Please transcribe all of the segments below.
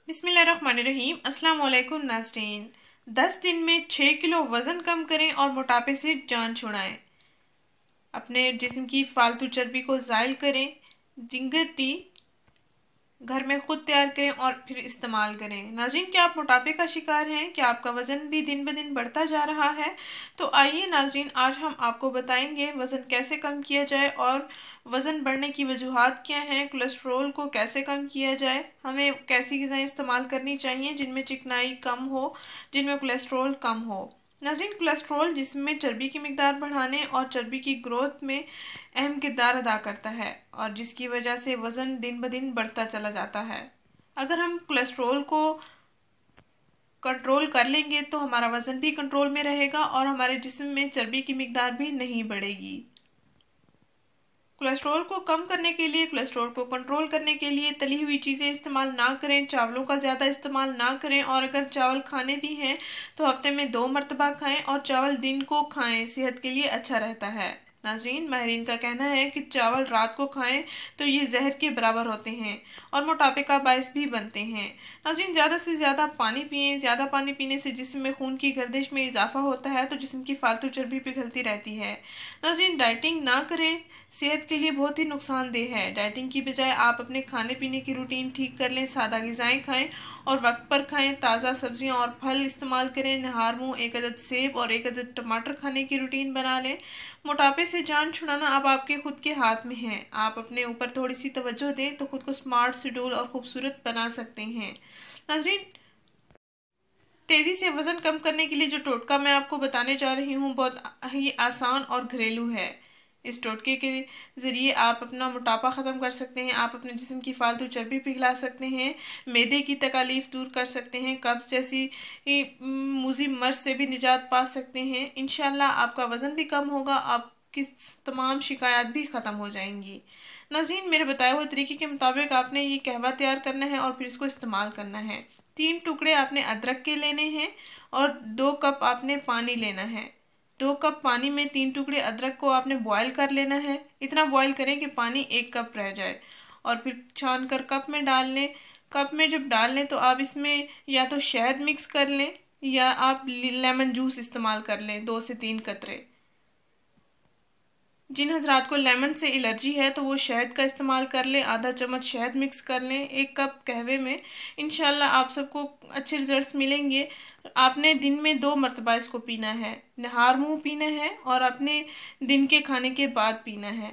बिस्मिल्लाहिर्रहमानिर्रहीम। अस्सलाम वालेकुम नाज़रीन। 10 दिन में 6 किलो वज़न कम करें और मोटापे से जान छुड़ाएं। अपने जिस्म की फालतू चर्बी को ज़ाइल करें। जिंगर टी घर में खुद तैयार करें और फिर इस्तेमाल करें। नाज़रीन, क्या आप मोटापे का शिकार हैं? क्या आपका वज़न भी दिन ब दिन बढ़ता जा रहा है? तो आइए नाज़रीन, आज हम आपको बताएंगे वज़न कैसे कम किया जाए और वज़न बढ़ने की वजूहात क्या हैं, कोलेस्ट्रॉल को कैसे कम किया जाए, हमें कैसी ग़िज़ाएं इस्तेमाल करनी चाहिए जिनमें चिकनाई कम हो, जिनमें कोलेस्ट्रॉल कम हो। नाज़रीन, कोलेस्ट्रॉल जिस्म में चर्बी की मिकदार बढ़ाने और चर्बी की ग्रोथ में अहम किरदार अदा करता है और जिसकी वजह से वज़न दिन ब दिन बढ़ता चला जाता है। अगर हम कोलेस्ट्रॉल को कंट्रोल कर लेंगे तो हमारा वज़न भी कंट्रोल में रहेगा और हमारे जिस्म में चर्बी की मिकदार भी नहीं बढ़ेगी। कोलेस्ट्रॉल को कम करने के लिए, कोलेस्ट्रॉल को कंट्रोल करने के लिए तली हुई चीज़ें इस्तेमाल ना करें, चावलों का ज़्यादा इस्तेमाल ना करें और अगर चावल खाने भी हैं तो हफ्ते में 2 मरतबा खाएं और चावल दिन को खाएं, सेहत के लिए अच्छा रहता है। नाज़रीन, माहिरीन का कहना है कि चावल रात को खाएं तो ये जहर के बराबर होते हैं और मोटापे का बायस भी बनते हैं। नाज़रीन, ज़्यादा से ज़्यादा पानी पिएं। ज़्यादा पानी पीने से जिस्म में खून की गर्दिश में इजाफा होता है तो जिस्म की फालतू चर्बी पिघलती रहती है। नाज़रीन, डाइटिंग ना करें, सेहत के लिए बहुत ही नुकसानदेह है। डाइटिंग की बजाय आप अपने खाने पीने की रूटीन ठीक कर लें, सादा ग़िज़ाएं खाएं और वक्त पर खाएं, ताज़ा सब्जियां और फल इस्तेमाल करें, नहार मुँह 1 अदद सेब और 1 अदद टमाटर खाने की रूटीन बना लें। मोटापे से जान छुड़ाना अब आपके खुद के हाथ में है। आप अपने ऊपर थोड़ी सी तवज्जो दें तो खुद को स्मार्ट, शेड्यूल और खूबसूरत बना सकते हैं। नाज़रीन, तेज़ी से वज़न कम करने के लिए जो टोटका मैं आपको बताने जा रही हूँ बहुत ही आसान और घरेलू है। इस टोटके के ज़रिए आप अपना मोटापा ख़त्म कर सकते हैं, आप अपने जिस्म की फालतू चर्बी पिघला सकते हैं, मैदे की तकलीफ़ दूर कर सकते हैं, कब्ज़ जैसी मुज़ी मर्ज़ से भी निजात पा सकते हैं। इंशाल्लाह आपका वज़न भी कम होगा, आपकी तमाम शिकायत भी ख़त्म हो जाएंगी। नाज़रीन, मेरे बताए हुए तरीके के मुताबिक आपने ये कहवा तैयार करना है और फिर इसको इस्तेमाल करना है। 3 टुकड़े आपने अदरक के लेने हैं और 2 कप आपने पानी लेना है। 2 कप पानी में 3 टुकड़े अदरक को आपने बॉयल कर लेना है। इतना बॉयल करें कि पानी 1 कप रह जाए और फिर छान कर कप में डाल लें। कप में जब डाल लें तो आप इसमें या तो शहद मिक्स कर लें या आप लेमन जूस इस्तेमाल कर लें, 2 से 3 कतरे। जिन हजरात को लेमन से एलर्जी है तो वो शहद का इस्तेमाल कर लें, आधा चम्मच शहद मिक्स कर लें 1 कप कहवे में। इंशाल्लाह आप सबको अच्छे रिजल्ट्स मिलेंगे। आपने दिन में 2 मरतबा इसको पीना है, नहार मुँह पीना है और अपने दिन के खाने के बाद पीना है।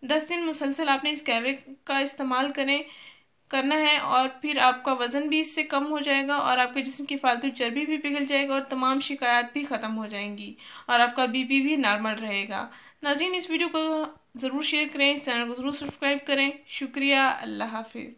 10 दिन मुसलसल आपने इस कहवे का इस्तेमाल करना है और फिर आपका वज़न भी इससे कम हो जाएगा और आपके जिस्म की फालतू चर्बी भी पिघल जाएगा और तमाम शिकायत भी ख़त्म हो जाएंगी और आपका बीपी भी नॉर्मल रहेगा। नाज़रीन, इस वीडियो को ज़रूर शेयर करें, इस चैनल को ज़रूर सब्सक्राइब करें। शुक्रिया। अल्लाह हाफिज़।